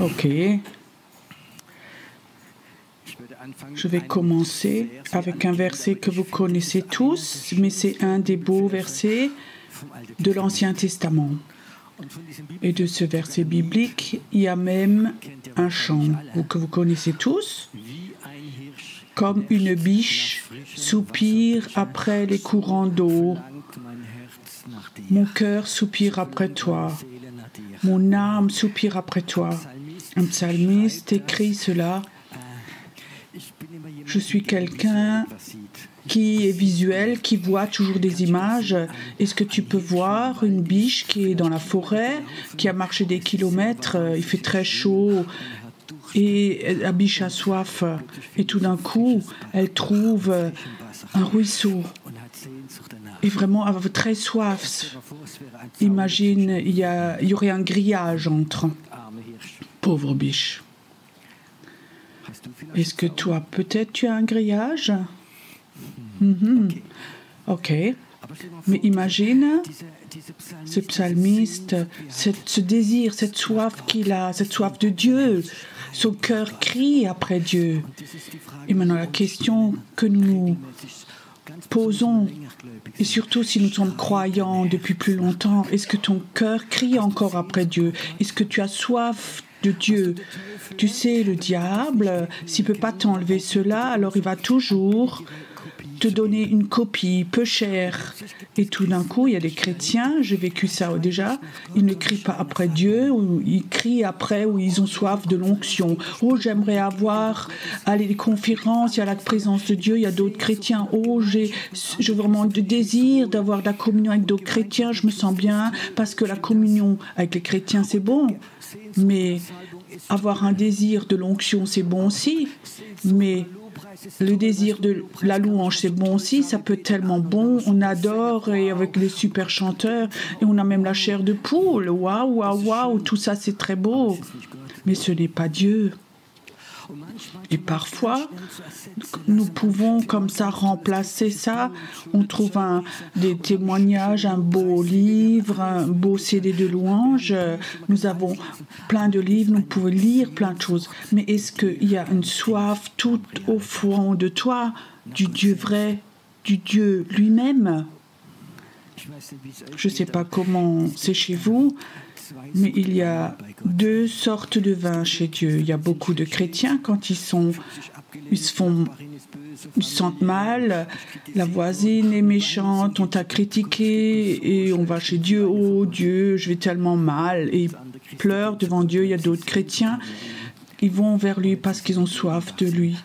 Ok. Je vais commencer avec un verset que vous connaissez tous, mais c'est un des beaux versets de l'Ancien Testament. Et de ce verset biblique, il y a même un chant que vous connaissez tous. Comme une biche soupire après les courants d'eau, mon cœur soupire après toi, mon âme soupire après toi. Un psalmiste écrit cela. Je suis quelqu'un qui est visuel, qui voit toujours des images. Est-ce que tu peux voir une biche qui est dans la forêt, qui a marché des kilomètres, il fait très chaud et la biche a soif et tout d'un coup, elle trouve un ruisseau et vraiment elle a très soif. Imagine, il y aurait un grillage entre. Pauvre biche. Est-ce que toi, peut-être tu as un grillage? Ok. Mais imagine ce psalmiste, ce désir, cette soif qu'il a, cette soif de Dieu. Son cœur crie après Dieu. Et maintenant, la question que nous posons, et surtout si nous sommes croyants depuis plus longtemps, est-ce que ton cœur crie encore après Dieu? Est-ce que tu as soif de Dieu? Tu sais, le diable, s'il ne peut pas t'enlever cela, alors il va toujours te donner une copie peu chère. Et tout d'un coup, il y a des chrétiens, j'ai vécu ça déjà, ils ne crient pas après Dieu, ou ils crient après, ou ils ont soif de l'onction. Oh, j'aimerais aller à des conférences, il y a la présence de Dieu, il y a d'autres chrétiens. Oh, j'ai vraiment le désir d'avoir de la communion avec d'autres chrétiens, je me sens bien, parce que la communion avec les chrétiens, c'est bon. Mais avoir un désir de l'onction, c'est bon aussi. Mais le désir de la louange, c'est bon aussi. Ça peut être tellement bon. On adore et avec les super chanteurs. Et on a même la chair de poule. Waouh, waouh, waouh. Tout ça, c'est très beau. Mais ce n'est pas Dieu. Et parfois, nous pouvons comme ça remplacer ça. On trouve des témoignages, un beau livre, un beau CD de louanges. Nous avons plein de livres, nous pouvons lire plein de choses. Mais est-ce qu'il y a une soif tout au fond de toi, du Dieu vrai, du Dieu lui-même? Je ne sais pas comment c'est chez vous, mais il y a deux sortes de vin chez Dieu. Il y a beaucoup de chrétiens, quand ils se sentent mal, la voisine est méchante, on t'a critiqué, et on va chez Dieu. Oh Dieu, je vais tellement mal, et ils pleurent devant Dieu. Il y a d'autres chrétiens, ils vont vers lui parce qu'ils ont soif de lui.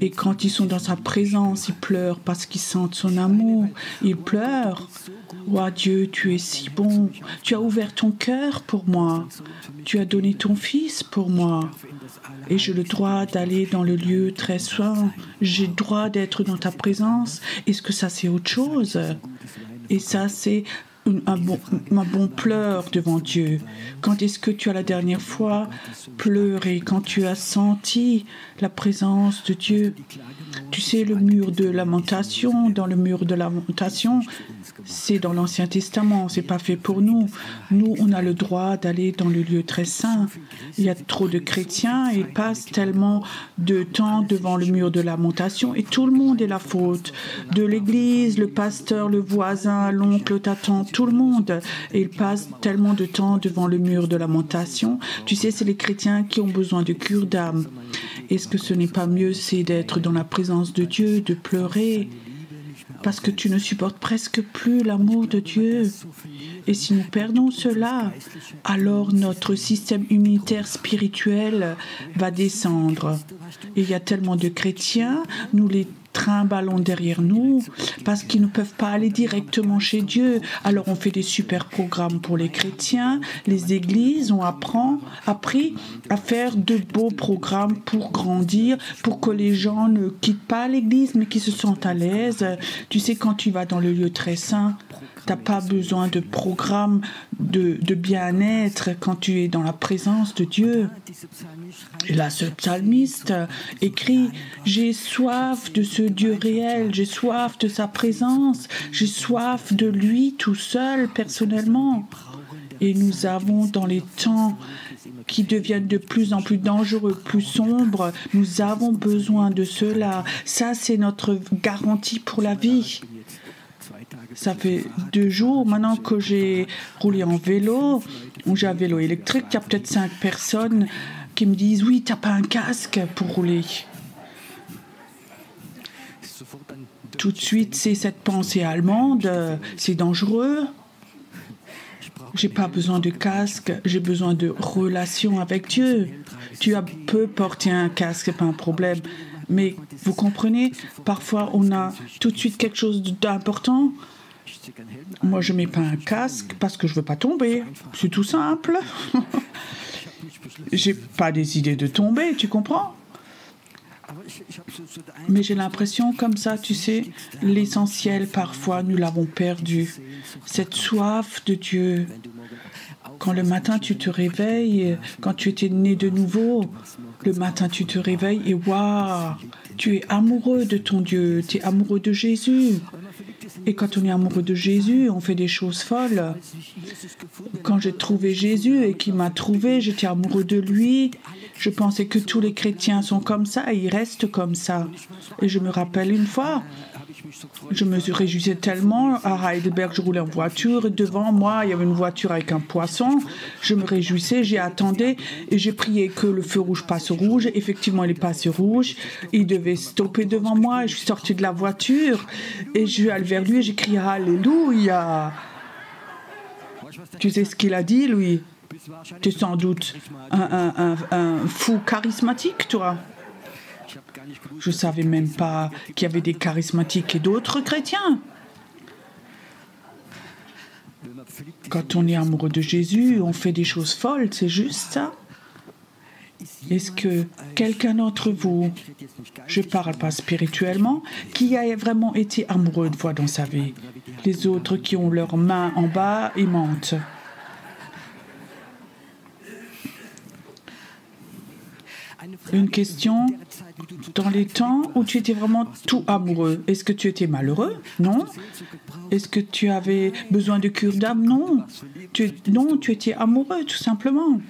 Et quand ils sont dans sa présence, ils pleurent parce qu'ils sentent son amour. Ils pleurent. Oh Dieu, tu es si bon. Tu as ouvert ton cœur pour moi. Tu as donné ton Fils pour moi. Et j'ai le droit d'aller dans le lieu très saint. J'ai le droit d'être dans ta présence. Est-ce que ça, c'est autre chose? Et ça, c'est un bon pleur devant Dieu. Quand est-ce que tu as la dernière fois pleuré, quand tu as senti la présence de Dieu? Tu sais, le mur de lamentation, dans le mur de lamentation, c'est dans l'Ancien Testament, c'est pas fait pour nous. Nous, on a le droit d'aller dans le lieu très saint. Il y a trop de chrétiens, ils passent tellement de temps devant le mur de lamentation et tout le monde est la faute. De l'église, le pasteur, le voisin, l'oncle, ta tante, tout le monde. Et ils passent tellement de temps devant le mur de lamentation. Tu sais, c'est les chrétiens qui ont besoin de cure d'âme. Est-ce que ce n'est pas mieux, c'est d'être dans la présence de Dieu, de pleurer, parce que tu ne supportes presque plus l'amour de Dieu. Et si nous perdons cela, alors notre système immunitaire spirituel va descendre. Et il y a tellement de chrétiens, nous les trimballons derrière nous parce qu'ils ne peuvent pas aller directement chez Dieu. Alors on fait des super programmes pour les chrétiens, les églises, on appris à faire de beaux programmes pour grandir, pour que les gens ne quittent pas l'église mais qu'ils se sentent à l'aise. Tu sais, quand tu vas dans le lieu très saint, tu n'as pas besoin de programme de bien-être quand tu es dans la présence de Dieu. Et là, ce psalmiste écrit « J'ai soif de ce Dieu réel, j'ai soif de sa présence, j'ai soif de lui tout seul, personnellement. » Et nous avons dans les temps qui deviennent de plus en plus dangereux, plus sombres, nous avons besoin de cela. Ça, c'est notre garantie pour la vie. Ça fait 2 jours maintenant que j'ai roulé en vélo, ou j'ai un vélo électrique. Il y a peut-être 5 personnes qui me disent « Oui, tu n'as pas un casque pour rouler. » Tout de suite, c'est cette pensée allemande, c'est dangereux. J'ai pas besoin de casque, j'ai besoin de relation avec Dieu. Tu peux porter un casque, c'est pas un problème. Mais vous comprenez, parfois on a tout de suite quelque chose d'important. Moi, je mets pas un casque parce que je veux pas tomber. C'est tout simple. J'ai pas des idées de tomber, tu comprends? Mais j'ai l'impression comme ça, tu sais, l'essentiel, parfois, nous l'avons perdu. Cette soif de Dieu. Quand le matin, tu te réveilles, quand tu étais né de nouveau, le matin, tu te réveilles et waouh, tu es amoureux de ton Dieu, tu es amoureux de Jésus. Et quand on est amoureux de Jésus, on fait des choses folles. Quand j'ai trouvé Jésus et qu'il m'a trouvé, j'étais amoureux de lui. Je pensais que tous les chrétiens sont comme ça et ils restent comme ça. Et je me rappelle une fois, je me réjouissais tellement. À Heidelberg, je roulais en voiture et devant moi, il y avait une voiture avec un poisson. Je me réjouissais, j'ai attendu et j'ai prié que le feu rouge passe au rouge. Effectivement, il est passé rouge. Il devait stopper devant moi et je suis sortie de la voiture et je suis allée vers lui et j'ai crié « Alléluia !» Tu sais ce qu'il a dit, lui? Tu es sans doute un fou charismatique, toi. Je ne savais même pas qu'il y avait des charismatiques et d'autres chrétiens. Quand on est amoureux de Jésus, on fait des choses folles, c'est juste ça. Est-ce que quelqu'un d'entre vous, je ne parle pas spirituellement, qui a vraiment été amoureux une fois dans sa vie? Les autres qui ont leurs mains en bas et mentent. Une question, dans les temps où tu étais vraiment tout amoureux, est-ce que tu étais malheureux? Non. Est-ce que tu avais besoin de cure d'âme? Non. Non, tu étais amoureux, tout simplement.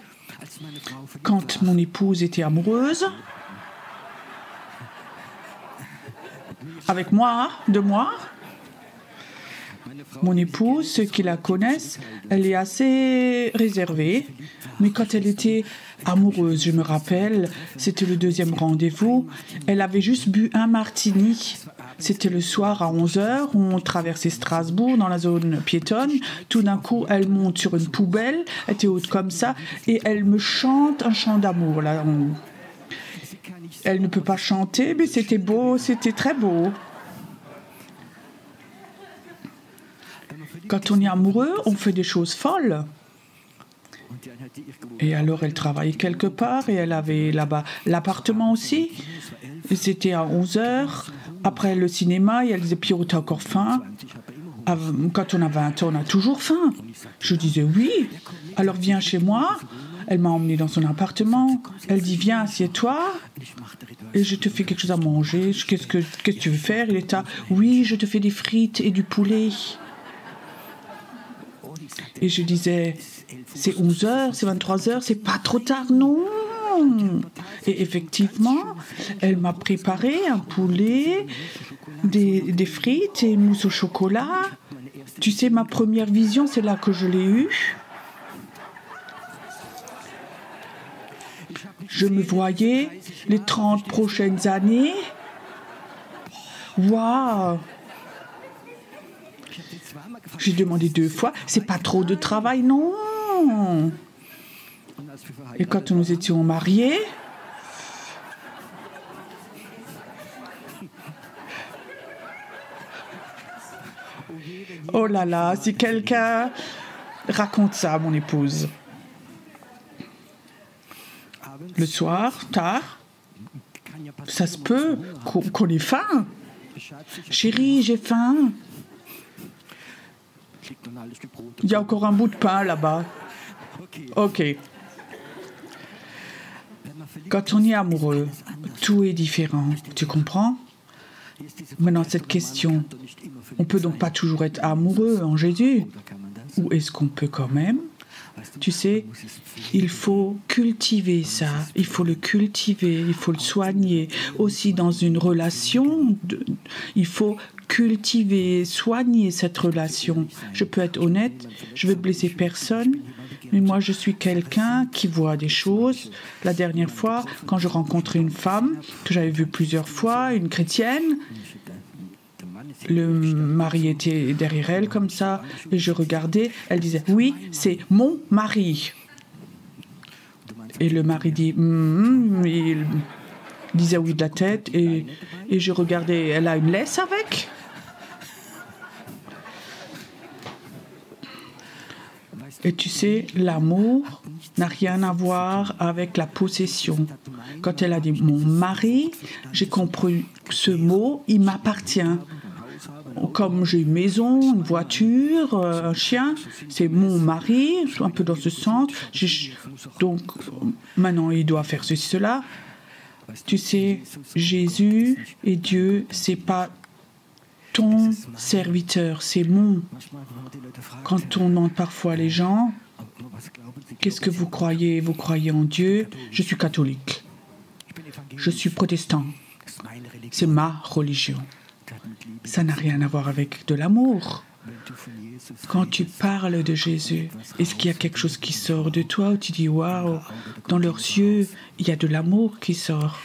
Quand mon épouse était amoureuse, avec moi, de moi, mon épouse, ceux qui la connaissent, elle est assez réservée. Mais quand elle était amoureuse, je me rappelle, c'était le 2e rendez-vous, elle avait juste bu un martini. C'était le soir à 11h, on traversait Strasbourg dans la zone piétonne. Tout d'un coup, elle monte sur une poubelle, elle était haute comme ça, et elle me chante un chant d'amour. Là, elle ne peut pas chanter, mais c'était beau, c'était très beau. Quand on est amoureux, on fait des choses folles. Et alors, elle travaillait quelque part et elle avait là-bas l'appartement aussi. Et c'était à 11h. Après le cinéma, et elle disait « Pierrot, t'as encore faim ?» Quand on a 20 ans, on a toujours faim. Je disais « Oui. » Alors, viens chez moi. Elle m'a emmenée dans son appartement. Elle dit « Viens, assieds-toi. Et je te fais quelque chose à manger. Qu'est-ce que tu veux faire ?» Il était « Oui, je te fais des frites et du poulet. » Et je disais « C'est 11h, c'est 23h, c'est pas trop tard, non ?» Et effectivement, elle m'a préparé un poulet, des frites et une mousse au chocolat. Tu sais, ma première vision, c'est là que je l'ai eue. Je me voyais les 30 prochaines années. Waouh! J'ai demandé 2 fois, c'est pas trop de travail, non? Et quand nous étions mariés, Oh là là, si quelqu'un raconte ça à mon épouse. Le soir, tard, ça se peut qu'on ait faim. Chérie, j'ai faim. Il y a encore un bout de pain là-bas. Ok. Quand on est amoureux, tout est différent. Tu comprends? Maintenant, cette question, on ne peut donc pas toujours être amoureux en Jésus? Ou est-ce qu'on peut quand même? Tu sais, il faut cultiver ça, il faut le cultiver, il faut le soigner. Aussi dans une relation, il faut cultiver, soigner cette relation. Je peux être honnête, je veux blesser personne, mais moi je suis quelqu'un qui voit des choses. La dernière fois, quand je rencontrais une femme que j'avais vue plusieurs fois, une chrétienne, le mari était derrière elle comme ça, et je regardais, elle disait « Oui, c'est mon mari ». Et le mari dit il disait oui de la tête, et je regardais, elle a une laisse avec. Et tu sais, l'amour n'a rien à voir avec la possession. Quand elle a dit « mon mari », j'ai compris ce mot, il m'appartient. Comme j'ai une maison, une voiture, un chien, c'est mon mari, un peu dans ce sens. Donc, maintenant, il doit faire ceci, cela. Tu sais, Jésus et Dieu, c'est pas ton serviteur, c'est mon. Quand on demande parfois les gens, qu'est-ce que vous croyez? Vous croyez en Dieu? Je suis catholique. Je suis protestant. C'est ma religion. Ça n'a rien à voir avec de l'amour. Quand tu parles de Jésus, est-ce qu'il y a quelque chose qui sort de toi où tu dis « Waouh », dans leurs yeux, il y a de l'amour qui sort.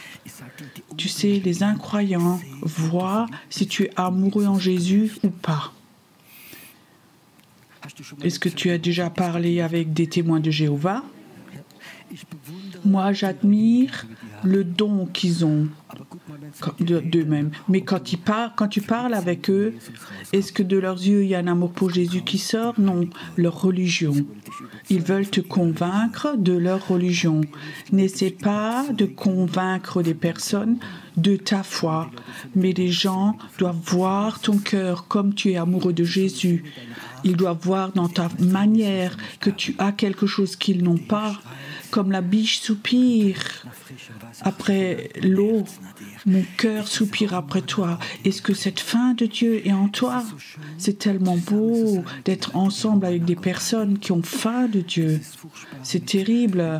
Tu sais, les incroyants voient si tu es amoureux en Jésus ou pas. Est-ce que tu as déjà parlé avec des témoins de Jéhovah? Moi, j'admire le don qu'ils ont d'eux-mêmes. Mais quand tu parles avec eux, est-ce que de leurs yeux, il y a un amour pour Jésus qui sort? Non, leur religion. Ils veulent te convaincre de leur religion. N'essaie pas de convaincre des personnes de ta foi. Mais les gens doivent voir ton cœur comme tu es amoureux de Jésus. Ils doivent voir dans ta manière que tu as quelque chose qu'ils n'ont pas. Comme la biche soupire après l'eau, mon cœur soupire après toi. Est-ce que cette faim de Dieu est en toi? C'est tellement beau d'être ensemble avec des personnes qui ont faim de Dieu. C'est terrible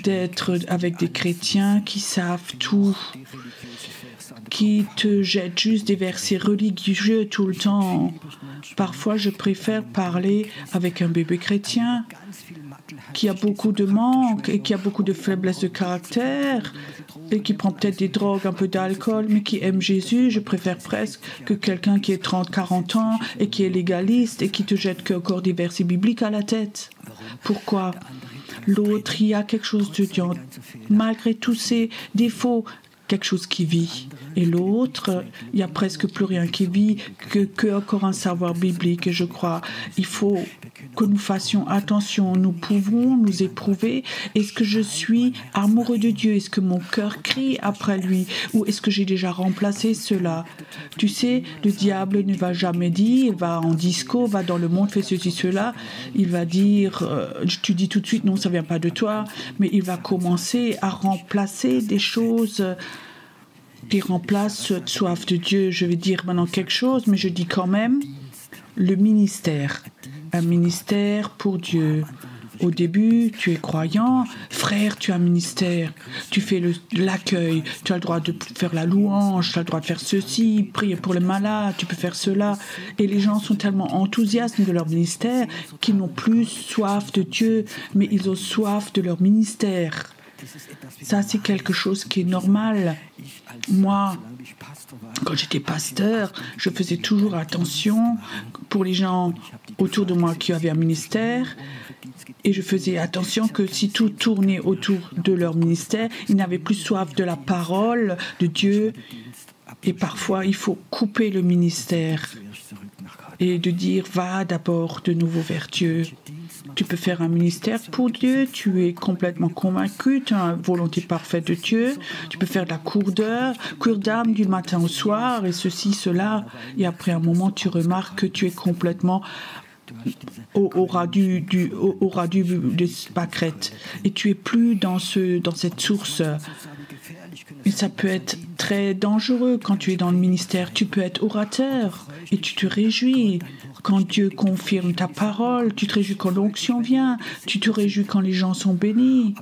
d'être avec des chrétiens qui savent tout, qui te jettent juste des versets religieux tout le temps. Parfois, je préfère parler avec un bébé chrétien qui a beaucoup de manques et qui a beaucoup de faiblesse de caractère et qui prend peut-être des drogues, un peu d'alcool, mais qui aime Jésus. Je préfère presque que quelqu'un qui est 30, 40 ans et qui est légaliste et qui te jette encore des versets bibliques à la tête. Pourquoi? L'autre, il y a quelque chose de Dieu, malgré tous ses défauts, quelque chose qui vit. Et l'autre, il n'y a presque plus rien qui vit que encore un savoir biblique. Et je crois, il faut que nous fassions attention. Nous pouvons nous éprouver. Est-ce que je suis amoureux de Dieu? Est-ce que mon cœur crie après lui? Ou est-ce que j'ai déjà remplacé cela? Tu sais, le diable ne va jamais dire, il va en disco, va dans le monde, fait ceci, cela. Il va dire, tu dis tout de suite, non, ça ne vient pas de toi. Mais il va commencer à remplacer des choses qui remplacent cette soif de Dieu. Je vais dire maintenant quelque chose, mais je dis quand même le ministère. Un ministère pour Dieu. Au début, tu es croyant. Frère, tu as un ministère. Tu fais l'accueil. Tu as le droit de faire la louange. Tu as le droit de faire ceci, prier pour les malades. Tu peux faire cela. Et les gens sont tellement enthousiastes de leur ministère qu'ils n'ont plus soif de Dieu, mais ils ont soif de leur ministère. Ça, c'est quelque chose qui est normal. Moi, quand j'étais pasteur, je faisais toujours attention pour les gens autour de moi qui avaient un ministère. Et je faisais attention que si tout tournait autour de leur ministère, ils n'avaient plus soif de la parole de Dieu. Et parfois, il faut couper le ministère. et de dire va d'abord de nouveau vers Dieu. Tu peux faire un ministère pour Dieu, tu es complètement convaincu, tu as une volonté parfaite de Dieu, tu peux faire de la cure d'âme du matin au soir et ceci, cela, et après un moment tu remarques que tu es complètement au ras des pâquerettes et tu es plus dans cette source. Et ça peut être très dangereux quand tu es dans le ministère. Tu peux être orateur et tu te réjouis quand Dieu confirme ta parole. Tu te réjouis quand l'onction vient. Tu te réjouis quand les gens sont bénis.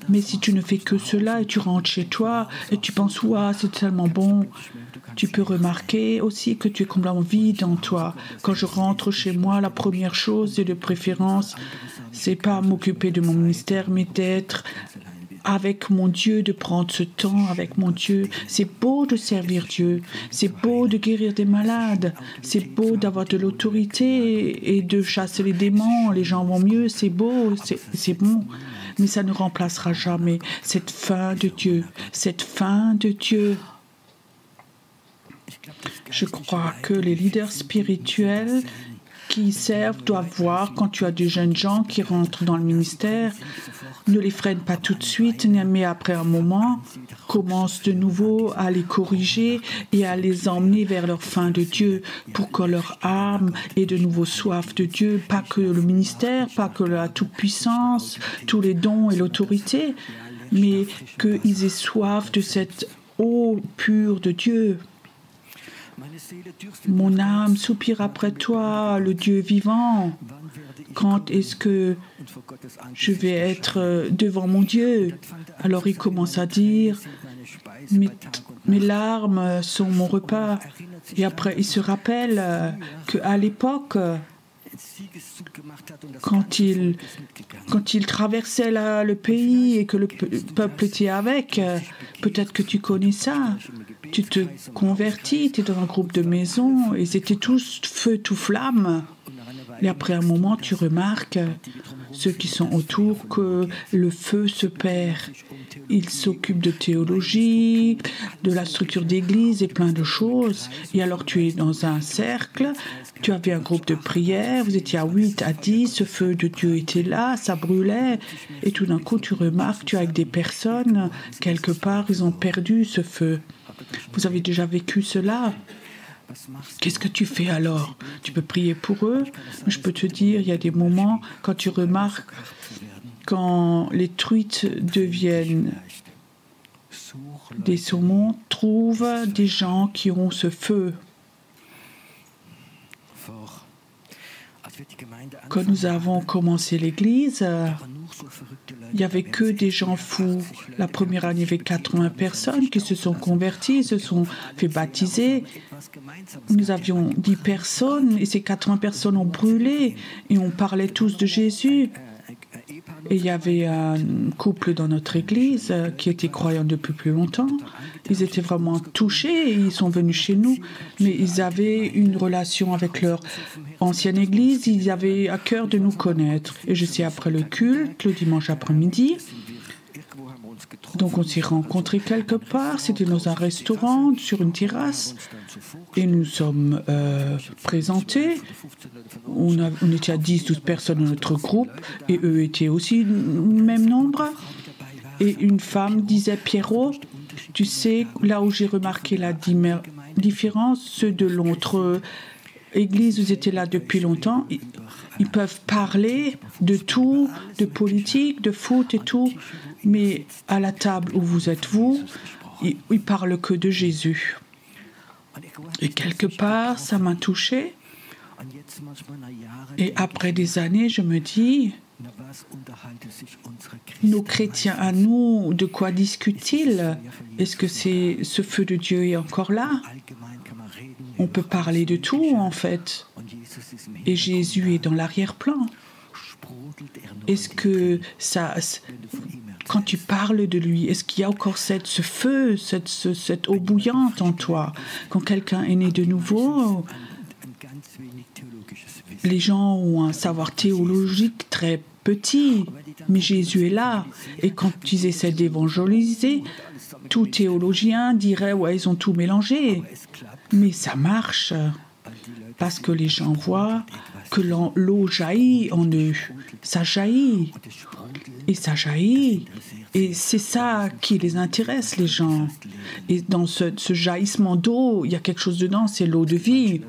Mais si tu ne fais que cela et tu rentres chez toi et tu penses « Ouah, c'est tellement bon », tu peux remarquer aussi que tu es complètement vide en toi. Quand je rentre chez moi, la première chose et de préférence, c'est pas m'occuper de mon ministère, mais d'être avec mon Dieu, de prendre ce temps avec mon Dieu. C'est beau de servir Dieu, c'est beau de guérir des malades, c'est beau d'avoir de l'autorité et de chasser les démons, les gens vont mieux, c'est beau, c'est bon. Mais ça ne remplacera jamais cette faim de Dieu, cette faim de Dieu. Je crois que les leaders spirituels qui servent doivent voir quand tu as des jeunes gens qui rentrent dans le ministère, ne les freine pas tout de suite, mais après un moment, commence de nouveau à les corriger et à les emmener vers leur fin de Dieu pour que leur âme ait de nouveau soif de Dieu, pas que le ministère, pas que la toute-puissance, tous les dons et l'autorité, mais qu'ils aient soif de cette eau pure de Dieu. Mon âme soupire après toi, le Dieu vivant. Quand est-ce que je vais être devant mon Dieu? Alors il commence à dire, mes larmes sont mon repas. Et après il se rappelle qu'à l'époque, quand il traversait le pays et que le peuple était avec, peut-être que tu connais ça. Tu te convertis, tu es dans un groupe de maison, et ils étaient tous feu, tout flamme. Et après un moment, tu remarques, ceux qui sont autour, que le feu se perd. Ils s'occupent de théologie, de la structure d'église et plein de choses. Et alors tu es dans un cercle, tu avais un groupe de prière, vous étiez à 8, à 10, ce feu de Dieu était là, ça brûlait. Et tout d'un coup, tu remarques, tu es avec des personnes, quelque part, ils ont perdu ce feu. Vous avez déjà vécu cela? Qu'est-ce que tu fais alors? Tu peux prier pour eux. Je peux te dire, il y a des moments quand tu remarques, quand les truites deviennent des saumons, trouve des gens qui ont ce feu. Quand nous avons commencé l'église, il n'y avait que des gens fous. La première année, il y avait 80 personnes qui se sont converties, se sont fait baptiser. Nous avions 10 personnes et ces 80 personnes ont brûlé et on parlait tous de Jésus. Et il y avait un couple dans notre église qui était croyant depuis plus longtemps. Ils étaient vraiment touchés et ils sont venus chez nous. Mais ils avaient une relation avec leur ancienne église. Ils avaient à cœur de nous connaître. Et je sais, après le culte, le dimanche après-midi, donc on s'est rencontrés quelque part. C'était dans un restaurant, sur une terrasse. Et nous sommes présentés. On était à 10-12 personnes dans notre groupe. Et eux étaient aussi le même nombre. Et une femme disait, Pierrot, tu sais, là où j'ai remarqué la différence, ceux de l'autre église, vous étiez là depuis longtemps, ils peuvent parler de tout, de politique, de foot et tout, mais à la table où vous êtes vous, ils parlent que de Jésus. Et quelque part, ça m'a touchée. Et après des années, je me dis, nos chrétiens à nous, de quoi discutent-ils? Est-ce que ce feu de Dieu est encore là? On peut parler de tout, en fait. Et Jésus est dans l'arrière-plan. Est-ce que ça... Quand tu parles de lui, est-ce qu'il y a encore ce feu, cette eau bouillante en toi? Quand quelqu'un est né de nouveau, les gens ont un savoir théologique très petit, mais Jésus est là. Et quand ils essaient d'évangéliser, tout théologien dirait « ouais, ils ont tout mélangé ». Mais ça marche. Parce que les gens voient que l'eau jaillit en eux. Ça jaillit. Et ça jaillit. Et c'est ça qui les intéresse, les gens. Et dans ce jaillissement d'eau, il y a quelque chose dedans, c'est l'eau de vie.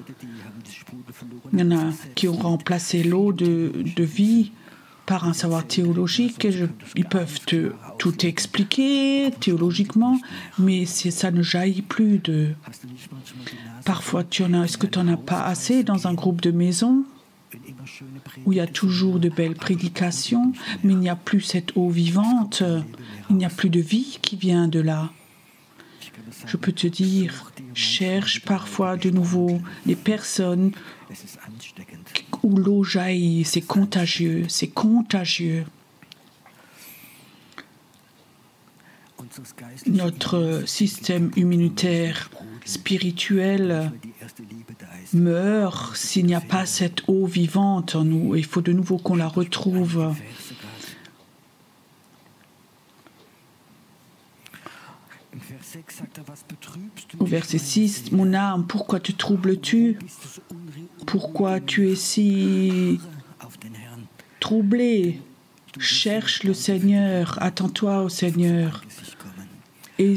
Il y en a qui ont remplacé l'eau de vie par un savoir théologique. Ils peuvent tout expliquer théologiquement, mais ça ne jaillit plus de... Parfois, est-ce que tu n'en as pas assez dans un groupe de maison où il y a toujours de belles prédications, mais il n'y a plus cette eau vivante, il n'y a plus de vie qui vient de là. Je peux te dire, cherche parfois de nouveau les personnes où l'eau jaillit, c'est contagieux, c'est contagieux. Notre système immunitaire spirituel meurt s'il n'y a pas cette eau vivante en nous. Il faut de nouveau qu'on la retrouve. Au verset 6, « Mon âme, pourquoi te troubles-tu? Pourquoi tu es si troublé? Cherche le Seigneur, attends-toi au Seigneur. Et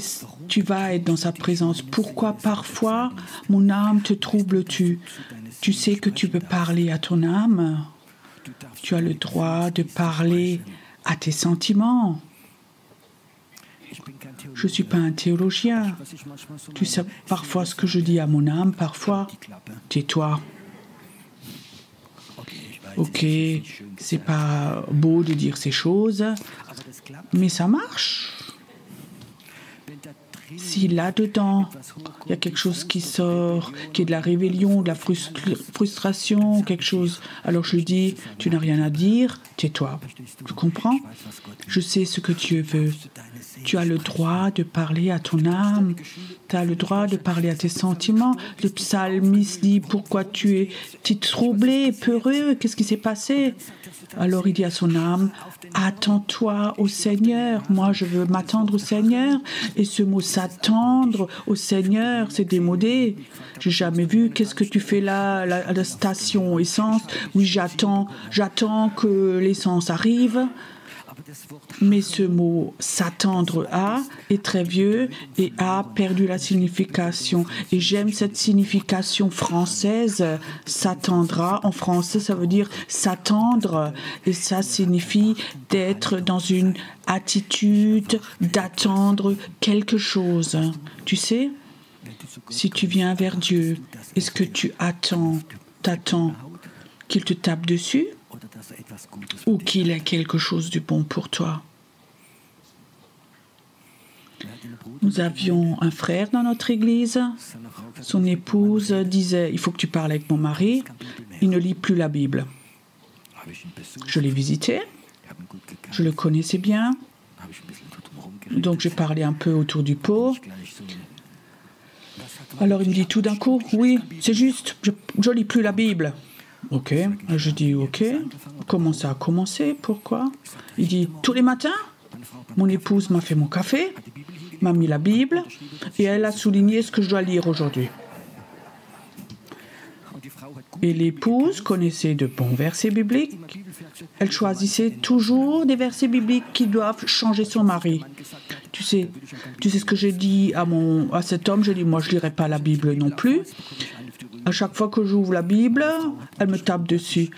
tu vas être dans sa présence. Pourquoi parfois, mon âme, te troubles-tu? Tu sais que tu peux parler à ton âme. Tu as le droit de parler à tes sentiments. Je ne suis pas un théologien. Tu sais parfois ce que je dis à mon âme, parfois, tais-toi. Ok, c'est pas beau de dire ces choses, mais ça marche. Si là-dedans, il y a quelque chose qui sort, qui est de la rébellion, de la frustration, quelque chose, alors je dis, tu n'as rien à dire, tais-toi. Tu comprends? Je sais ce que Dieu veut. Tu as le droit de parler à ton âme, tu as le droit de parler à tes sentiments. Le psalmiste dit, pourquoi tu es troublé, peureux, qu'est-ce qui s'est passé? Alors il dit à son âme, attends-toi au Seigneur. Moi, je veux m'attendre au Seigneur. Et ce mot s'attendre au Seigneur, c'est démodé. J'ai jamais vu. Qu'est-ce que tu fais là à la station essence? Oui, j'attends que l'essence arrive. Mais ce mot s'attendre à est très vieux et a perdu la signification. Et j'aime cette signification française, s'attendra. En français, ça veut dire s'attendre. Et ça signifie d'être dans une attitude d'attendre quelque chose. Tu sais, si tu viens vers Dieu, est-ce que tu t'attends qu'il te tape dessus? Ou qu'il ait quelque chose de bon pour toi. Nous avions un frère dans notre église. Son épouse disait, il faut que tu parles avec mon mari. Il ne lit plus la Bible. Je l'ai visité. Je le connaissais bien. Donc j'ai parlé un peu autour du pot. Alors il me dit tout d'un coup, oui, c'est juste, je ne lis plus la Bible. Ok, je dis ok. Comment ça a commencé? Pourquoi? Il dit tous les matins, mon épouse m'a fait mon café, m'a mis la Bible et elle a souligné ce que je dois lire aujourd'hui. Et l'épouse connaissait de bons versets bibliques. Elle choisissait toujours des versets bibliques qui doivent changer son mari. Tu sais ce que j'ai dit à cet homme? J'ai dit moi je lirai pas la Bible non plus. À chaque fois que j'ouvre la Bible, elle me tape dessus.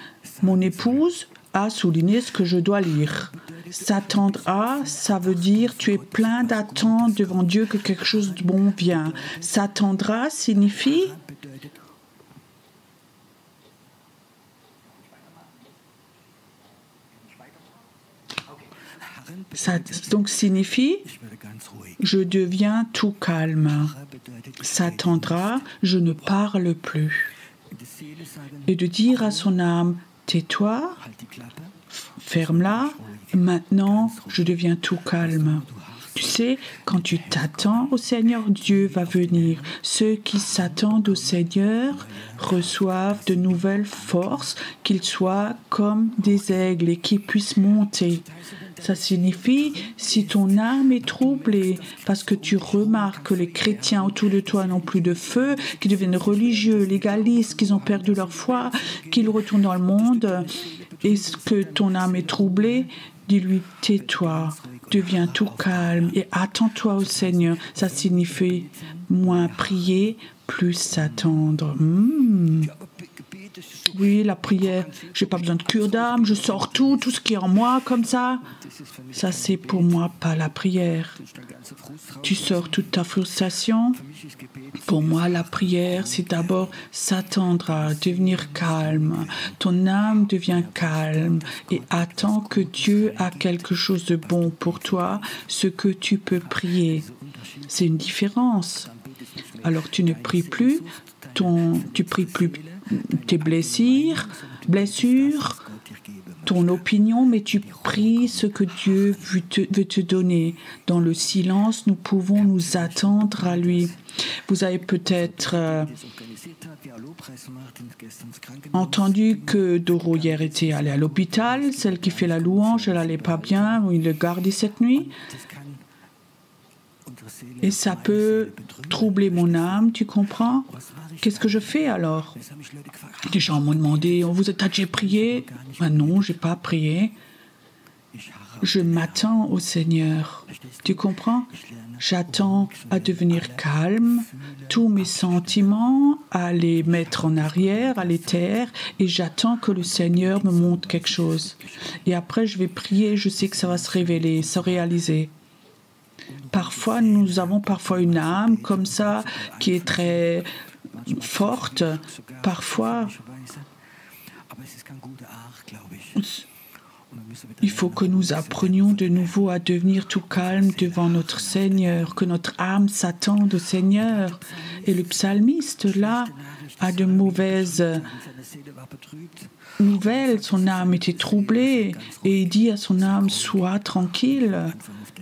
Mon épouse a souligné ce que je dois lire. S'attendre à, ça veut dire tu es plein d'attente devant Dieu que quelque chose de bon vient. S'attendra signifie signifie je deviens tout calme. S'attendra, je ne parle plus. Et de dire à son âme, tais-toi, ferme-la, maintenant je deviens tout calme. Tu sais, quand tu t'attends au Seigneur, Dieu va venir. Ceux qui s'attendent au Seigneur reçoivent de nouvelles forces, qu'ils soient comme des aigles et qu'ils puissent monter. Ça signifie, si ton âme est troublée, parce que tu remarques que les chrétiens autour de toi n'ont plus de feu, qu'ils deviennent religieux, légalistes, qu'ils ont perdu leur foi, qu'ils retournent dans le monde, et que ton âme est troublée, dis-lui, tais-toi, deviens tout calme et attends-toi au Seigneur. Ça signifie moins prier, plus attendre. Oui, la prière, j'ai pas besoin de cure d'âme, je sors tout ce qui est en moi comme ça. Ça, c'est pour moi pas la prière. Tu sors toute ta frustration. Pour moi, la prière, c'est d'abord s'attendre à devenir calme. Ton âme devient calme et attends que Dieu a quelque chose de bon pour toi, ce que tu peux prier. C'est une différence. Alors tu ne pries plus, tu pries plus tes blessures, ton opinion, mais tu pries ce que Dieu veut te donner. Dans le silence, nous pouvons nous attendre à lui. Vous avez peut-être entendu que Doro hier était allée à l'hôpital, celle qui fait la louange, elle n'allait pas bien, il le gardait cette nuit. Et ça peut troubler mon âme, tu comprends? Qu'est-ce que je fais alors? Les gens m'ont demandé, t'as déjà prié? Non, je n'ai pas prié. Je m'attends au Seigneur. Tu comprends? J'attends à devenir calme, tous mes sentiments, à les mettre en arrière, à les taire, et j'attends que le Seigneur me montre quelque chose. Et après, je vais prier, je sais que ça va se révéler, se réaliser. Parfois, nous avons une âme comme ça qui est très forte. Parfois, il faut que nous apprenions de nouveau à devenir tout calme devant notre Seigneur, que notre âme s'attende au Seigneur. Et le psalmiste, là, a de mauvaises nouvelles. Son âme était troublée et il dit à son âme, sois tranquille.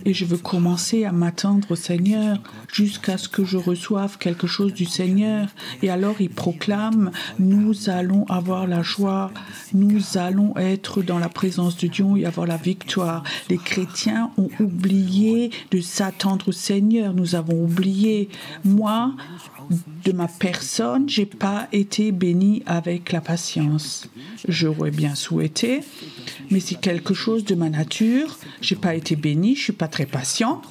Et je veux commencer à m'attendre au Seigneur jusqu'à ce que je reçoive quelque chose du Seigneur. Et alors il proclame, nous allons avoir la joie, nous allons être dans la présence de Dieu et avoir la victoire. Les chrétiens ont oublié de s'attendre au Seigneur, nous avons oublié. Moi, de ma personne, je n'ai pas été béni avec la patience. J'aurais bien souhaité, mais c'est quelque chose de ma nature. Je n'ai pas été béni, je ne suis pas très patient.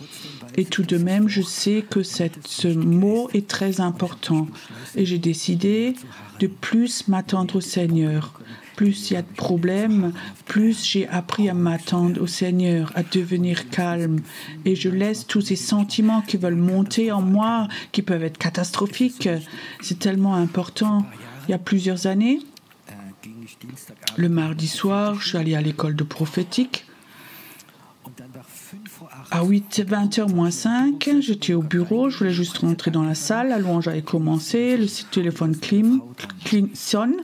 Et tout de même, je sais que ce mot est très important. Et j'ai décidé de plus m'attendre au Seigneur. Plus il y a de problèmes, plus j'ai appris à m'attendre au Seigneur, à devenir calme. Et je laisse tous ces sentiments qui veulent monter en moi, qui peuvent être catastrophiques. C'est tellement important. Il y a plusieurs années, le mardi soir, je suis allée à l'école de prophétique. À 20h moins 5, j'étais au bureau, je voulais juste rentrer dans la salle, la louange avait commencé, le téléphone sonne,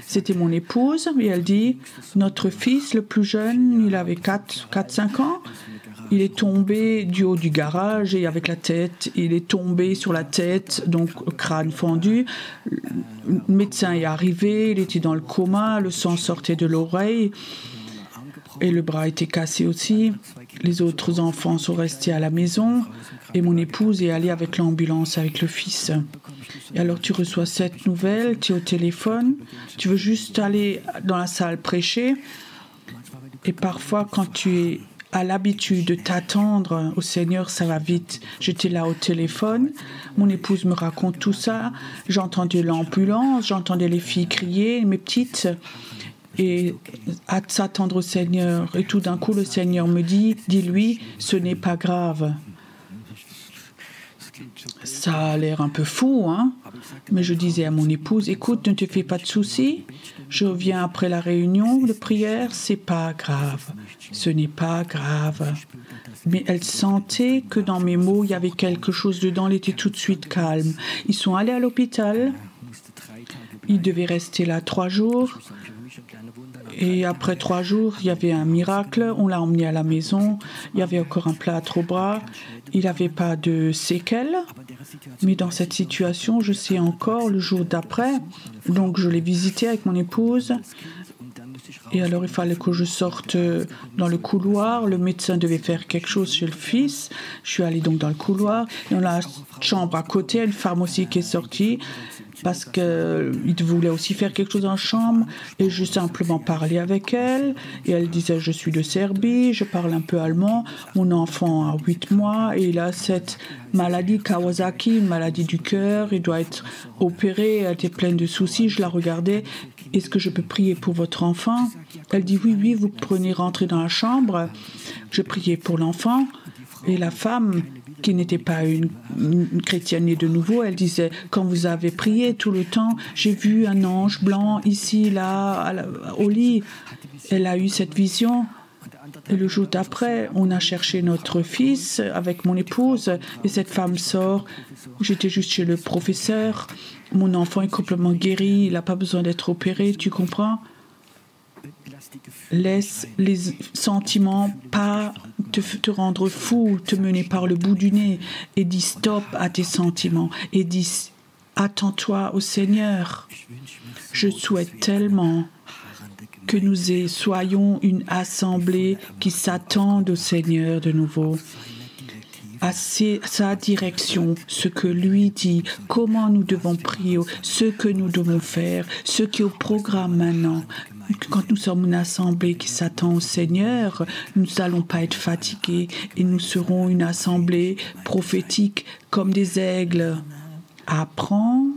c'était mon épouse, et elle dit, notre fils le plus jeune, il avait 4-5 ans, il est tombé du haut du garage et avec la tête, il est tombé sur la tête, donc crâne fendu. Le médecin est arrivé, il était dans le coma, le sang sortait de l'oreille et le bras était cassé aussi. Les autres enfants sont restés à la maison et mon épouse est allée avec l'ambulance avec le fils. Et alors tu reçois cette nouvelle, tu es au téléphone, tu veux juste aller dans la salle prêcher et parfois quand tu as l'habitude de t'attendre au Seigneur, ça va vite. J'étais là au téléphone, mon épouse me raconte tout ça, j'entendais l'ambulance, j'entendais les filles crier, mes petites, et à s'attendre au Seigneur. Et tout d'un coup, le Seigneur me dit, dis-lui, ce n'est pas grave. Ça a l'air un peu fou, hein? Mais je disais à mon épouse, écoute, ne te fais pas de soucis. Je reviens après la réunion de prière, c'est pas grave. Ce n'est pas grave. Mais elle sentait que dans mes mots, il y avait quelque chose dedans, elle était tout de suite calme. Ils sont allés à l'hôpital. Ils devaient rester là 3 jours. Et après 3 jours, il y avait un miracle. On l'a emmené à la maison. Il y avait encore un plâtre au bras. Il n'avait pas de séquelles. Mais dans cette situation, je sais encore le jour d'après. Donc je l'ai visité avec mon épouse. Et alors il fallait que je sorte dans le couloir. Le médecin devait faire quelque chose chez le fils. Je suis allée donc dans le couloir. Et on a la chambre à côté, une femme aussi qui est sortie parce qu'il voulait aussi faire quelque chose dans la chambre. Et je simplement parlais avec elle. Et elle disait, je suis de Serbie, je parle un peu allemand. Mon enfant a 8 mois et il a cette maladie Kawasaki, une maladie du cœur. Il doit être opéré, elle était pleine de soucis. Je la regardais. Est-ce que je peux prier pour votre enfant? Elle dit, oui, vous prenez rentrer dans la chambre. Je priais pour l'enfant. Et la femme, qui n'était pas une chrétienne née de nouveau, elle disait, quand vous avez prié tout le temps, j'ai vu un ange blanc ici, là, au lit. Elle a eu cette vision. Et le jour d'après, on a cherché notre fils avec mon épouse. Et cette femme sort. J'étais juste chez le professeur. Mon enfant est complètement guéri. Il n'a pas besoin d'être opéré. Tu comprends? Laisse les sentiments pas te rendre fou, te mener par le bout du nez. Et dis stop à tes sentiments. Et dis attends-toi au Seigneur. Je souhaite tellement que nous soyons une assemblée qui s'attende au Seigneur de nouveau, à sa direction, ce que lui dit, comment nous devons prier, ce que nous devons faire, ce qui est au programme maintenant. Quand nous sommes une assemblée qui s'attend au Seigneur, nous n'allons pas être fatigués et nous serons une assemblée prophétique comme des aigles. Apprends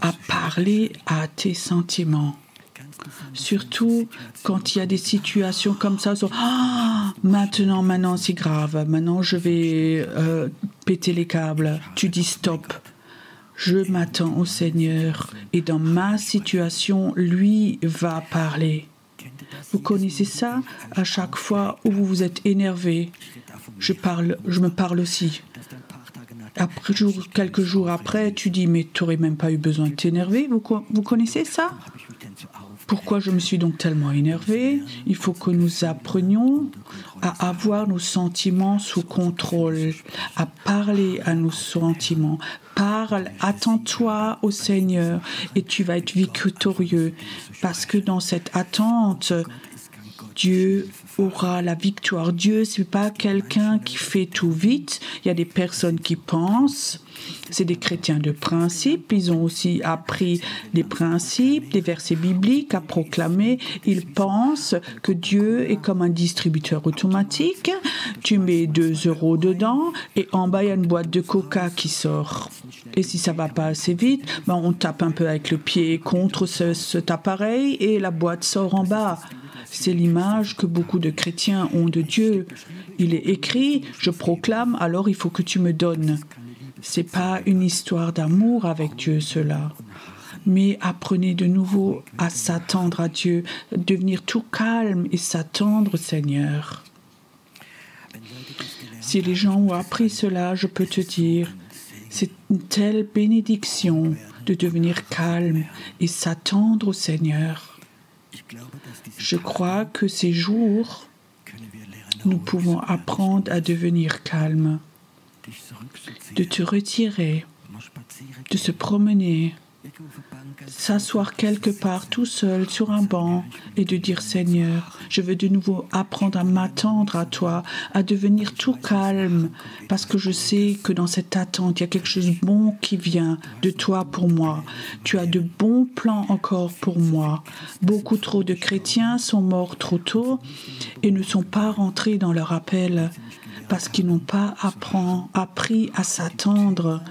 à parler à tes sentiments. Surtout quand il y a des situations comme ça, maintenant c'est grave, maintenant je vais péter les câbles. Tu dis stop, je m'attends au Seigneur et dans ma situation, lui va parler. Vous connaissez ça? À chaque fois où vous vous êtes énervé, je me parle aussi. Après, quelques jours après, tu dis, mais tu n'aurais même pas eu besoin de t'énerver. Vous connaissez ça? Pourquoi je me suis donc tellement énervée? Il faut que nous apprenions à avoir nos sentiments sous contrôle, à parler à nos sentiments. Parle, attends-toi au Seigneur et tu vas être victorieux. Parce que dans cette attente, Dieu aura la victoire. Dieu, ce n'est pas quelqu'un qui fait tout vite. Il y a des personnes qui pensent. C'est des chrétiens de principe. Ils ont aussi appris des principes, des versets bibliques à proclamer. Ils pensent que Dieu est comme un distributeur automatique. Tu mets 2 € dedans et en bas, il y a une boîte de coca qui sort. Et si ça ne va pas assez vite, on tape un peu avec le pied contre cet appareil et la boîte sort en bas. C'est l'image que beaucoup de chrétiens ont de Dieu. Il est écrit, je proclame, alors il faut que tu me donnes. Ce n'est pas une histoire d'amour avec Dieu, cela. Mais apprenez de nouveau à s'attendre à Dieu, devenir tout calme et s'attendre au Seigneur. Si les gens ont appris cela, je peux te dire, c'est une telle bénédiction de devenir calme et s'attendre au Seigneur. Je crois que ces jours, nous pouvons apprendre à devenir calmes, de te retirer, de se promener, s'asseoir quelque part tout seul sur un banc et de dire Seigneur, je veux de nouveau apprendre à m'attendre à toi, à devenir tout calme, parce que je sais que dans cette attente, il y a quelque chose de bon qui vient de toi pour moi. Tu as de bons plans encore pour moi. Beaucoup trop de chrétiens sont morts trop tôt et ne sont pas rentrés dans leur appel parce qu'ils n'ont pas appris à s'attendre.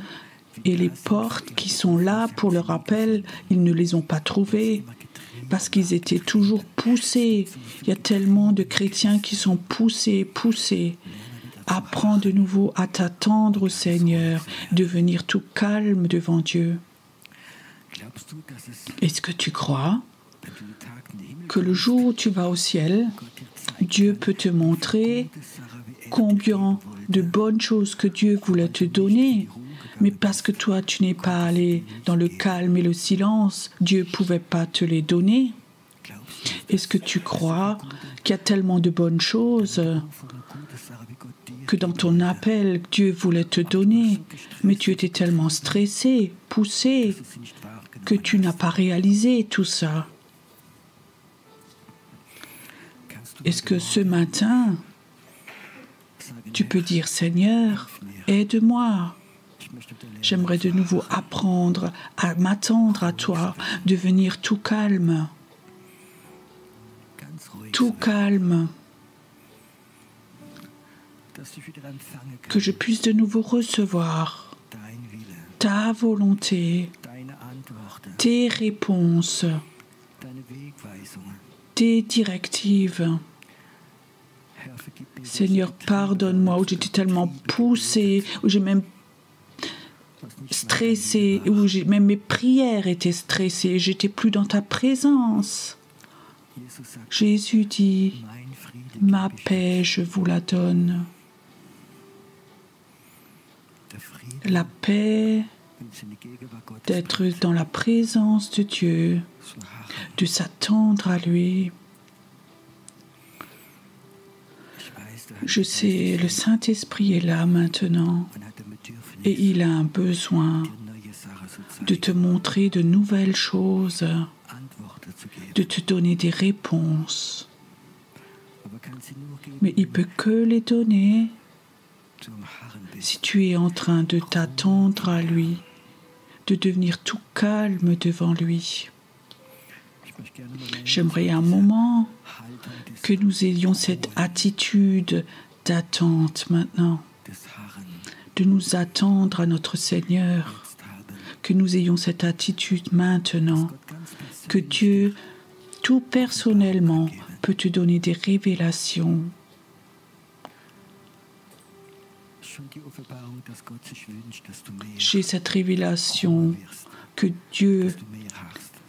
Et les portes qui sont là pour leur appel, ils ne les ont pas trouvées parce qu'ils étaient toujours poussés. Il y a tellement de chrétiens qui sont poussés. Apprends de nouveau à t'attendre au Seigneur, devenir tout calme devant Dieu. Est-ce que tu crois que le jour où tu vas au ciel, Dieu peut te montrer combien de bonnes choses que Dieu voulait te donner? Mais parce que toi, tu n'es pas allé dans le calme et le silence, Dieu ne pouvait pas te les donner. Est-ce que tu crois qu'il y a tellement de bonnes choses que dans ton appel, Dieu voulait te donner, mais tu étais tellement stressé, poussé, que tu n'as pas réalisé tout ça? Est-ce que ce matin, tu peux dire, Seigneur, aide-moi. J'aimerais de nouveau apprendre à m'attendre à toi, devenir tout calme. Tout calme. Que je puisse de nouveau recevoir ta volonté, tes réponses, tes directives. Seigneur, pardonne-moi où j'étais tellement poussée, où j'ai même stressée, où même mes prières étaient stressées, j'étais plus dans ta présence. Jésus dit, ma paix, je vous la donne. La paix d'être dans la présence de Dieu, de s'attendre à lui. Je sais, le Saint-Esprit est là maintenant et il a un besoin de te montrer de nouvelles choses, de te donner des réponses. Mais il ne peut que les donner si tu es en train de t'attendre à lui, de devenir tout calme devant lui. J'aimerais un moment que nous ayons cette attitude d'attente maintenant, de nous attendre à notre Seigneur, que nous ayons cette attitude maintenant, que Dieu, tout personnellement, peut te donner des révélations. J'ai cette révélation que Dieu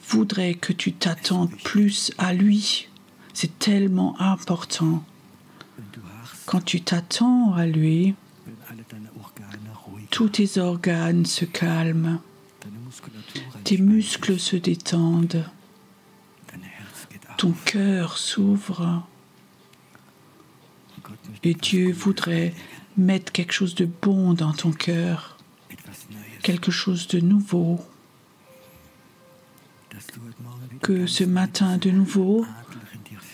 voudrait que tu t'attendes plus à lui. C'est tellement important. Quand tu t'attends à lui, tous tes organes se calment, tes muscles se détendent, ton cœur s'ouvre. Et Dieu voudrait mettre quelque chose de bon dans ton cœur, quelque chose de nouveau. Que ce matin de nouveau,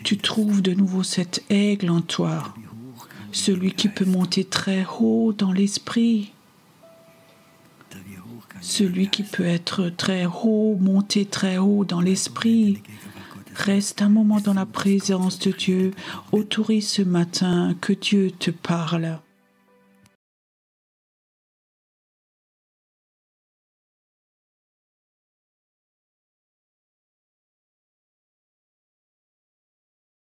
tu trouves de nouveau cet aigle en toi, celui qui peut monter très haut dans l'esprit, celui qui peut être très haut, monter très haut dans l'esprit. Reste un moment dans la présence de Dieu, autorise ce matin que Dieu te parle.